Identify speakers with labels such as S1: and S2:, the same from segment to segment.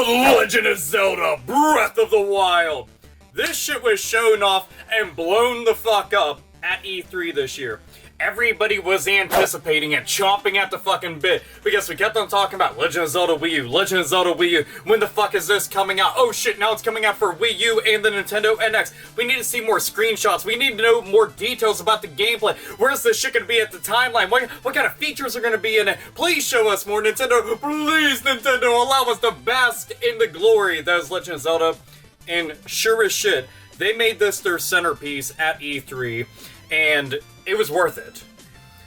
S1: Legend of Zelda Breath of the Wild. This shit was shown off and blown the fuck up at E3 this year. Everybody was anticipating and chomping at the fucking bit because we kept on talking about Legend of Zelda Wii U, Legend of Zelda Wii U. When the fuck is this coming out? Oh shit, now it's coming out for Wii U and the Nintendo NX. We need to see more screenshots. We need to know more details about the gameplay. Where's this shit gonna be at the timeline? What kind of features are gonna be in it? Please show us more, Nintendo. Please, Nintendo, allow us to bask in the glory that is Legend of Zelda. And sure as shit, they made this their centerpiece at E3, and it was worth it.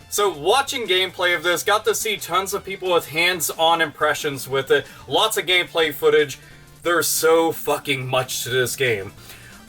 S1: So watching gameplay of this, got to see tons of people with hands-on impressions with it, lots of gameplay footage. There's so fucking much to this game.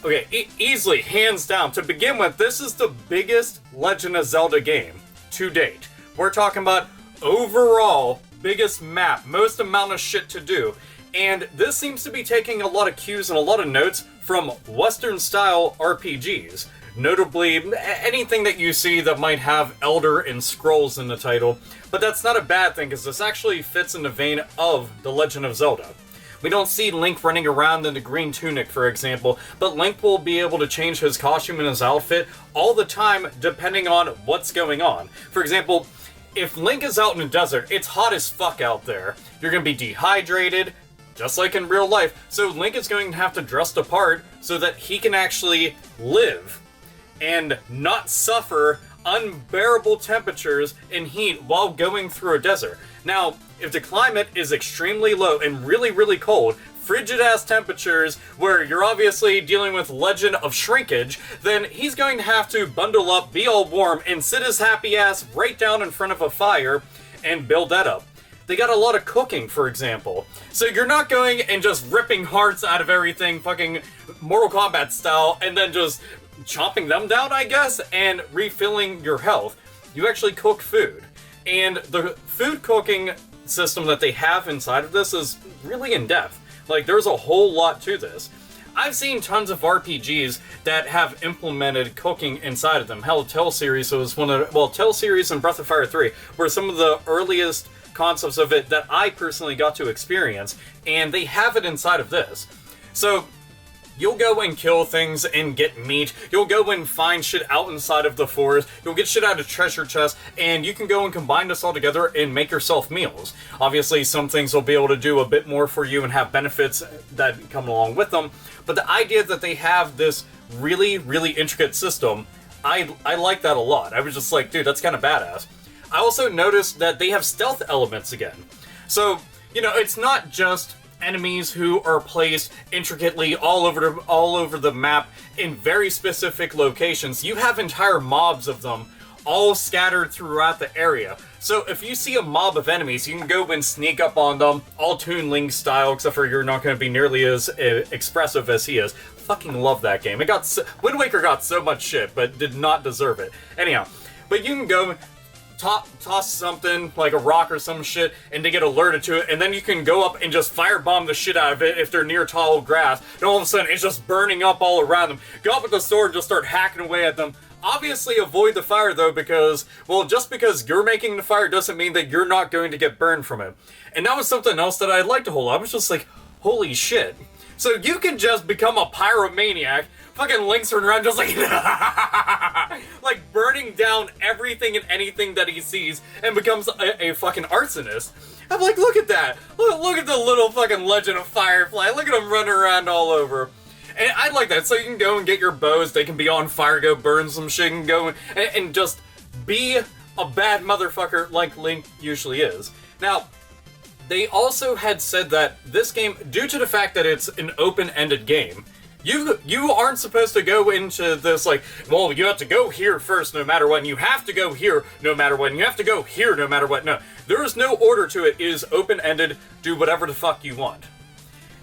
S1: Okay, easily, hands down, to begin with, this is the biggest Legend of Zelda game to date. We're talking about overall biggest map, most amount of shit to do. And this seems to be taking a lot of cues and a lot of notes from Western-style RPGs. Notably, anything that you see that might have Elder and Scrolls in the title. But that's not a bad thing, because this actually fits in the vein of The Legend of Zelda. We don't see Link running around in the green tunic, for example, but Link will be able to change his costume and his outfit all the time, depending on what's going on. For example, if Link is out in the desert, it's hot as fuck out there. You're going to be dehydrated, just like in real life, so Link is going to have to dress the part so that he can actually live and not suffer unbearable temperatures and heat while going through a desert. Now, if the climate is extremely low and really, really cold, frigid-ass temperatures where you're obviously dealing with Legend of Shrinkage, then he's going to have to bundle up, be all warm, and sit his happy ass right down in front of a fire and build that up. They got a lot of cooking, for example. So you're not going and just ripping hearts out of everything, fucking Mortal Kombat style, and then just chopping them down, I guess, and refilling your health. You actually cook food. And the food cooking system that they have inside of this is really in-depth. Like, there's a whole lot to this. I've seen tons of RPGs that have implemented cooking inside of them. Hell, Tell series was one of the, well, Tell series and Breath of Fire 3 were some of the earliest concepts of it that I personally got to experience, and they have it inside of this. So, you'll go and kill things and get meat. You'll go and find shit out inside of the forest. You'll get shit out of treasure chests, and you can go and combine this all together and make yourself meals. Obviously, some things will be able to do a bit more for you and have benefits that come along with them. But the idea that they have this really, really intricate system, I like that a lot. I was just like, dude, that's kind of badass. I also noticed that they have stealth elements again. So, you know, it's not just enemies who are placed intricately all over the map in very specific locations. You have entire mobs of them all scattered throughout the area. So if you see a mob of enemies, you can go and sneak up on them, all Toon Link style, except for you're not going to be nearly as expressive as he is. Fucking love that game. Wind Waker got so much shit, but did not deserve it. Anyhow, but you can go toss something, like a rock or some shit, and they get alerted to it, and then you can go up and just firebomb the shit out of it if they're near tall grass, and all of a sudden it's just burning up all around them. Go up with the sword and just start hacking away at them. Obviously avoid the fire though, because, well, just because you're making the fire doesn't mean that you're not going to get burned from it. And that was something else that I liked a whole lot. I was just like, holy shit. So you can just become a pyromaniac. Fucking Link's running around just like, like burning down everything and anything that he sees and becomes a fucking arsonist. I'm like, look at that. Look at the little fucking Legend of Firefly. Look at him running around all over. And I like that. So you can go and get your bows. They can be on fire, go burn some shit, and go and just be a bad motherfucker like Link usually is. Now, they also had said that this game, due to the fact that it's an open-ended game, you aren't supposed to go into this like, well, you have to go here first no matter what, and you have to go here no matter what, and you have to go here no matter what. No, there is no order to it. It is open-ended, do whatever the fuck you want.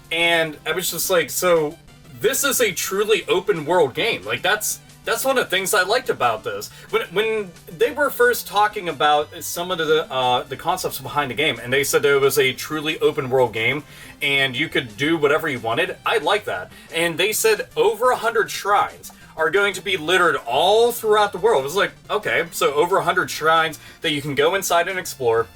S1: And I was just like, so this is a truly open-world game. Like, that's one of the things I liked about this. When they were first talking about some of the concepts behind the game, and they said that it was a truly open world game, and you could do whatever you wanted, I like that. And they said over 100 shrines are going to be littered all throughout the world. It was like, okay, so over 100 shrines that you can go inside and explore.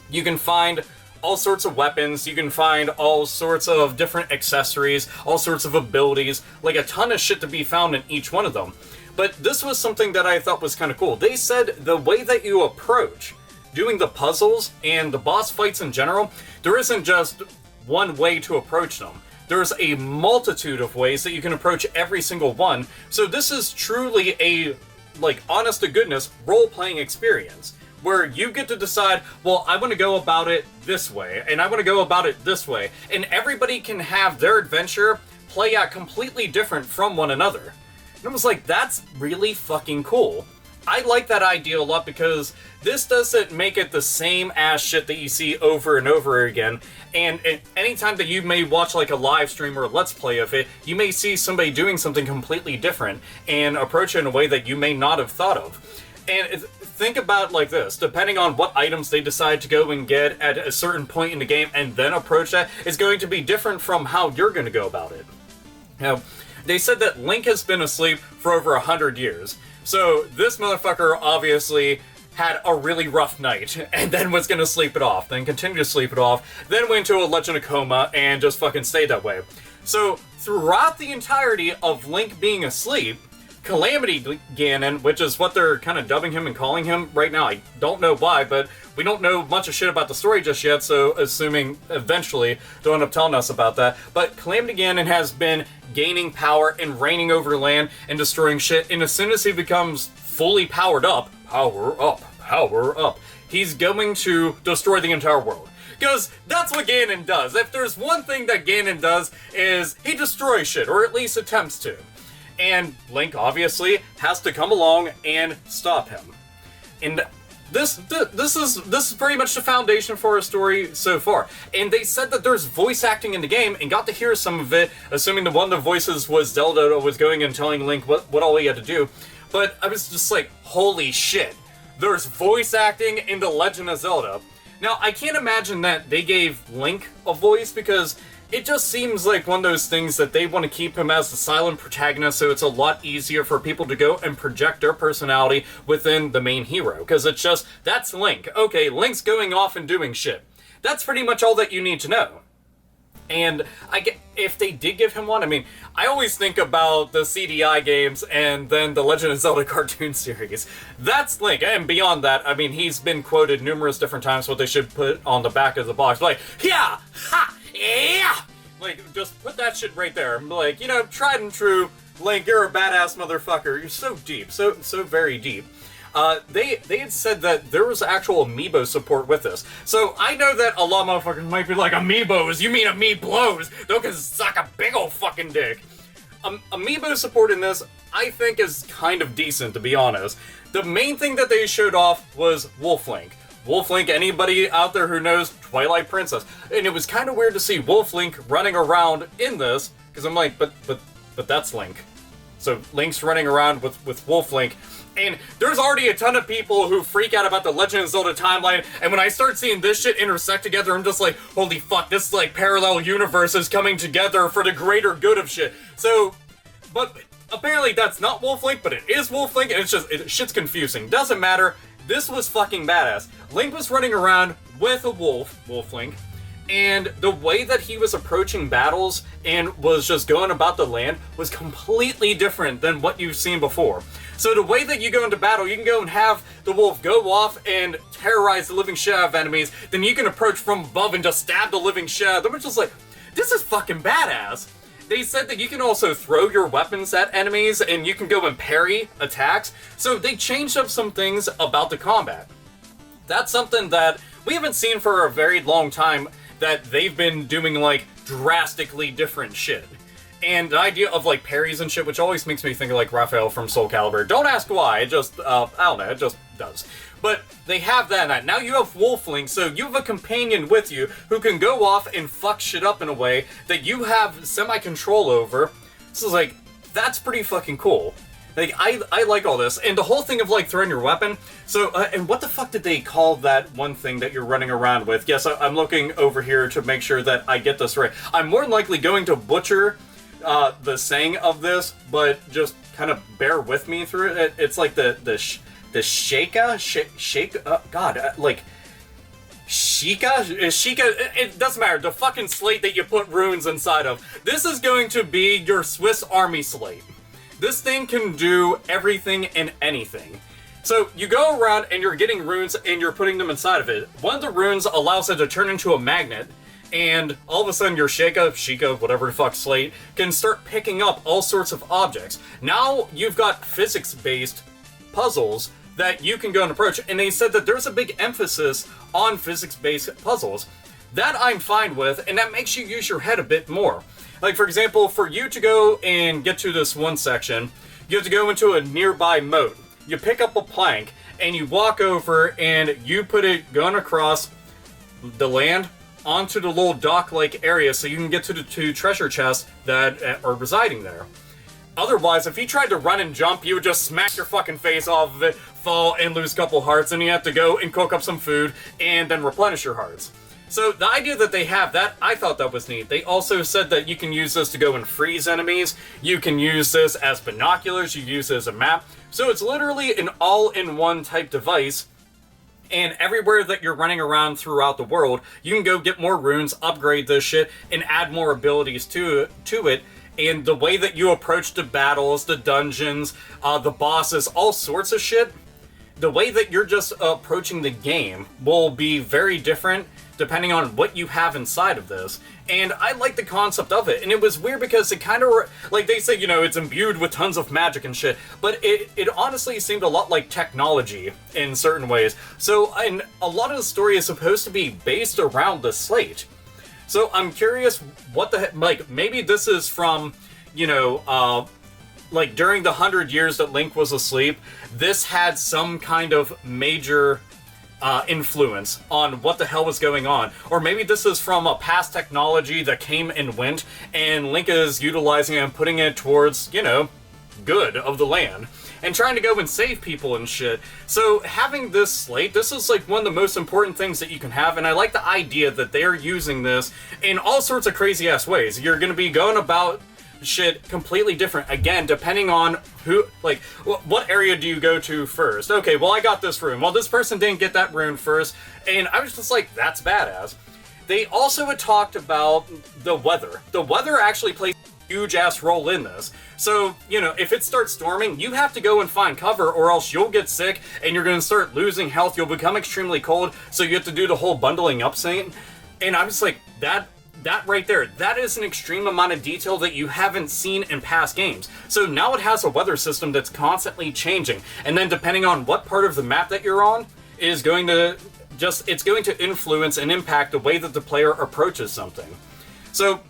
S1: You can find all sorts of weapons, you can find all sorts of different accessories, all sorts of abilities, like a ton of shit to be found in each one of them. But this was something that I thought was kind of cool. They said the way that you approach doing the puzzles and the boss fights in general, there isn't just one way to approach them. There's a multitude of ways that you can approach every single one. So this is truly a, like, honest to goodness role-playing experience, where you get to decide, well, I want to go about it this way, and I want to go about it this way. And everybody can have their adventure play out completely different from one another. And I was like, that's really fucking cool. I like that idea a lot because this doesn't make it the same ass shit that you see over and over again. And anytime that you may watch like a live stream or a let's play of it, you may see somebody doing something completely different and approach it in a way that you may not have thought of. And think about it like this, depending on what items they decide to go and get at a certain point in the game and then approach that, is going to be different from how you're going to go about it. Now, they said that Link has been asleep for over 100 years. So this motherfucker obviously had a really rough night, and then was gonna sleep it off, then continue to sleep it off, then went into a Legend of Coma, and just fucking stayed that way. So throughout the entirety of Link being asleep, Calamity Ganon, which is what they're kind of dubbing him and calling him right now, I don't know why, but we don't know much of shit about the story just yet, so assuming eventually they'll end up telling us about that. But Calamity Ganon has been gaining power and reigning over land and destroying shit, and as soon as he becomes fully powered up, power up, he's going to destroy the entire world. Because that's what Ganon does. If there's one thing that Ganon does, is he destroys shit, or at least attempts to. And Link, obviously, has to come along and stop him. And this is pretty much the foundation for our story so far. And they said that there's voice acting in the game, and got to hear some of it, assuming that one of the voices was Zelda, was going and telling Link what all he had to do. But I was just like, holy shit. There's voice acting in The Legend of Zelda. Now, I can't imagine that they gave Link a voice, because it just seems like one of those things that they want to keep him as the silent protagonist, so it's a lot easier for people to go and project their personality within the main hero. Because it's just, that's Link. Okay, Link's going off and doing shit. That's pretty much all that you need to know. And if they did give him one, I mean, I always think about the CDI games and then the Legend of Zelda cartoon series. That's Link, and beyond that, I mean, he's been quoted numerous different times what they should put on the back of the box. Like, yeah, ha, yeah! Like, just put that shit right there. Like, you know, tried and true, Link, you're a badass motherfucker. You're so deep, so very deep. They had said that there was actual Amiibo support with this. So I know that a lot of motherfuckers might be like, Amiibos? You mean Amiibos? Don't suck a big ol' fucking dick. Amiibo support in this, I think, is kind of decent, to be honest. The main thing that they showed off was Wolf Link. Wolf Link, anybody out there who knows Twilight Princess. And it was kind of weird to see Wolf Link running around in this, because I'm like, but that's Link. So Link's running around with Wolf Link. And there's already a ton of people who freak out about the Legend of Zelda timeline, and when I start seeing this shit intersect together, I'm just like, holy fuck, this is like parallel universes coming together for the greater good of shit. So, but apparently that's not Wolf Link, but it is Wolf Link, and it's just, shit's confusing. Doesn't matter. This was fucking badass. Link was running around with a Wolf Link, and the way that he was approaching battles and was just going about the land was completely different than what you've seen before. So the way that you go into battle, you can go and have the wolf go off and terrorize the living shit out of enemies, then you can approach from above and just stab the living shit out of them. It's just like, this is fucking badass. They said that you can also throw your weapons at enemies, and you can go and parry attacks. So they changed up some things about the combat. That's something that we haven't seen for a very long time, that they've been doing, like, drastically different shit. And the idea of, like, parries and shit, which always makes me think of, like, Raphael from Soul Calibur. Don't ask why, it just, I don't know, it just does. But they have that. Now you have Wolf Link, so you have a companion with you who can go off and fuck shit up in a way that you have semi-control over. So it's like, that's pretty fucking cool. Like, I like all this. And the whole thing of, like, throwing your weapon. So, and what the fuck did they call that one thing that you're running around with? Yes, I'm looking over here to make sure that I get this right. I'm more than likely going to butcher the saying of this, but just kind of bear with me through it. It's like the Shika? Shake, God, like, Shika? Shika, it doesn't matter. The fucking slate that you put runes inside of. This is going to be your Swiss Army slate. This thing can do everything and anything. So you go around and you're getting runes and you're putting them inside of it. One of the runes allows it to turn into a magnet, and all of a sudden your Shika, whatever the fuck slate, can start picking up all sorts of objects. Now you've got physics-based puzzles that you can go and approach, and they said that there's a big emphasis on physics-based puzzles. That I'm fine with, and that makes you use your head a bit more. Like, for example, for you to go and get to this one section, you have to go into a nearby moat. You pick up a plank, and you walk over, and you put it going across the land onto the little dock-like area so you can get to the 2 treasure chests that are residing there. Otherwise, if you tried to run and jump, you would just smack your fucking face off of it, fall, and lose a couple hearts, and you have to go and cook up some food, and then replenish your hearts. So the idea that they have that, I thought that was neat. They also said that you can use this to go and freeze enemies. You can use this as binoculars. You use it as a map. So it's literally an all-in-one type device. And everywhere that you're running around throughout the world, you can go get more runes, upgrade this shit, and add more abilities to it. And the way that you approach the battles, the dungeons, the bosses, all sorts of shit, the way that you're just approaching the game will be very different depending on what you have inside of this. And I like the concept of it. And it was weird because it kind of, like they say, you know, it's imbued with tons of magic and shit. But it honestly seemed a lot like technology in certain ways. So, and a lot of the story is supposed to be based around the slate. So I'm curious what the heck, like, maybe this is from, you know, like during the 100 years that Link was asleep, this had some kind of major influence on what the hell was going on. Or maybe this is from a past technology that came and went, and Link is utilizing it and putting it towards, you know, good of the land. And trying to go and save people and shit. So having this slate, this is like one of the most important things that you can have, and I like the idea that they're using this in all sorts of crazy ass ways. You're gonna be going about shit completely different, again, depending on who, like, what area do you go to first? Okay, well, I got this rune. Well, this person didn't get that rune first, and I was just like, that's badass. They also had talked about the weather. The weather actually plays a huge-ass role in this. So, you know, if it starts storming, you have to go and find cover, or else you'll get sick, and you're gonna start losing health, you'll become extremely cold, so you have to do the whole bundling up thing. And I was like, that right there, that is an extreme amount of detail that you haven't seen in past games. So now it has a weather system that's constantly changing. And then depending on what part of the map that you're on, is going to just, it's going to influence and impact the way that the player approaches something. So,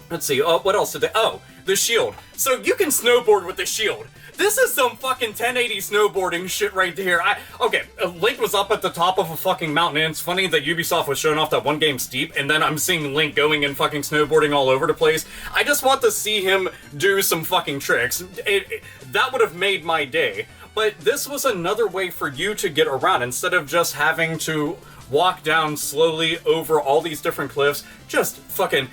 S1: let's see, what else did they, oh, the shield. So you can snowboard with the shield. This is some fucking 1080 snowboarding shit right here. Okay, Link was up at the top of a fucking mountain, and it's funny that Ubisoft was showing off that one game Steep, and then I'm seeing Link going and fucking snowboarding all over the place. I just want to see him do some fucking tricks. That would have made my day. But this was another way for you to get around, instead of just having to walk down slowly over all these different cliffs, just fucking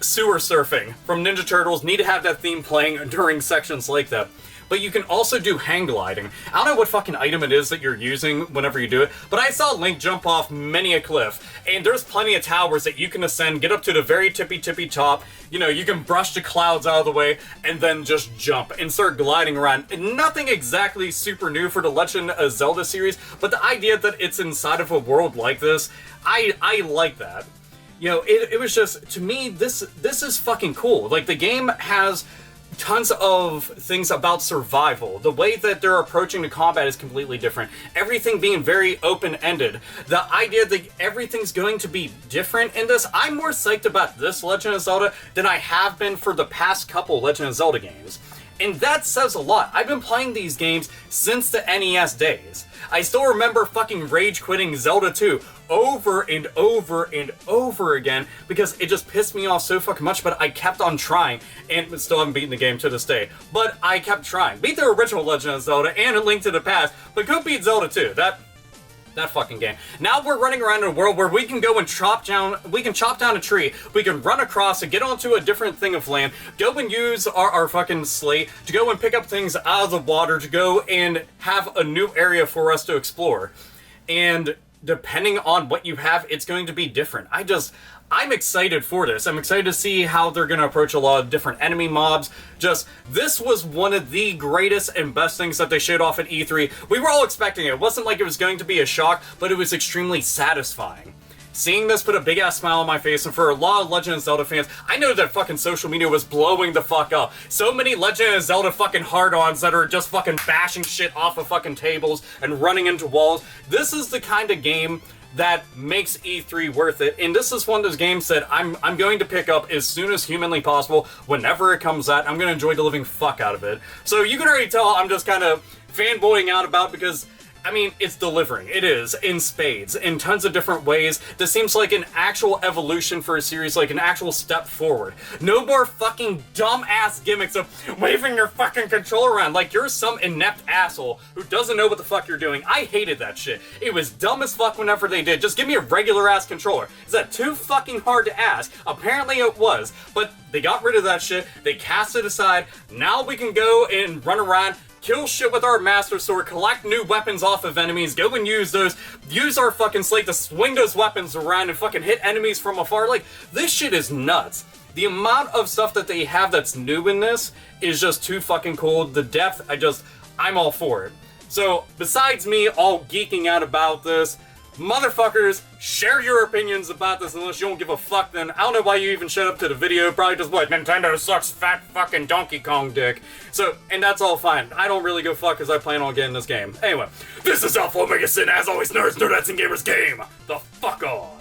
S1: sewer surfing from Ninja Turtles. Need to have that theme playing during sections like that. But you can also do hang gliding. I don't know what fucking item it is that you're using whenever you do it, but I saw Link jump off many a cliff, and there's plenty of towers that you can ascend, get up to the very tippy top, you know, you can brush the clouds out of the way, and then just jump and start gliding around. And nothing exactly super new for the Legend of Zelda series, but the idea that it's inside of a world like this, I like that. You know, it was just, to me, this is fucking cool. Like, the game has tons of things about survival. The way that they're approaching the combat is completely different. Everything being very open-ended. The idea that everything's going to be different in this, I'm more psyched about this Legend of Zelda than I have been for the past couple Legend of Zelda games. And that says a lot. I've been playing these games since the NES days. I still remember fucking rage quitting Zelda 2 over and over and over again because it just pissed me off so fucking much, but I kept on trying and still haven't beaten the game to this day. But I kept trying. Beat the original Legend of Zelda and A Link to the Past, but couldn't beat Zelda 2. That fucking game. Now we're running around in a world where we can go and chop down a tree, we can run across and get onto a different thing of land, go and use our fucking slate to go and pick up things out of the water, to go and have a new area for us to explore. And depending on what you have, it's going to be different. I'm excited for this. I'm excited to see how they're going to approach a lot of different enemy mobs. This was one of the greatest and best things that they showed off at E3. We were all expecting it. It wasn't like it was going to be a shock, but it was extremely satisfying. Seeing this put a big-ass smile on my face, and for a lot of Legend of Zelda fans, I know that fucking social media was blowing the fuck up. So many Legend of Zelda fucking hard-ons that are just fucking bashing shit off of fucking tables and running into walls. This is the kind of game that makes E3 worth it, and this is one of those games that I'm going to pick up as soon as humanly possible, whenever it comes out. I'm going to enjoy the living fuck out of it. So you can already tell I'm just kind of fanboying out about, because I mean, it's delivering. It is, in spades, in tons of different ways. This seems like an actual evolution for a series, like an actual step forward. No more fucking dumb-ass gimmicks of waving your fucking controller around like you're some inept asshole who doesn't know what the fuck you're doing. I hated that shit. It was dumb as fuck whenever they did. Just give me a regular-ass controller. Is that too fucking hard to ask? Apparently it was, but they got rid of that shit. They cast it aside. Now we can go and run around, kill shit with our Master Sword, collect new weapons off of enemies, go and use those, use our fucking slate to swing those weapons around and fucking hit enemies from afar. Like, this shit is nuts. The amount of stuff that they have that's new in this is just too fucking cool. The depth, I'm all for it. So, besides me all geeking out about this, motherfuckers, share your opinions about this. Unless you don't give a fuck, then I don't know why you even showed up to the video. Probably just what, Nintendo sucks, fat fucking Donkey Kong dick. So, and that's all fine. I don't really give a fuck because I plan on getting this game. Anyway, this is AlphaOmegaSin. As always, nerds, nerdettes, and gamers game the fuck on.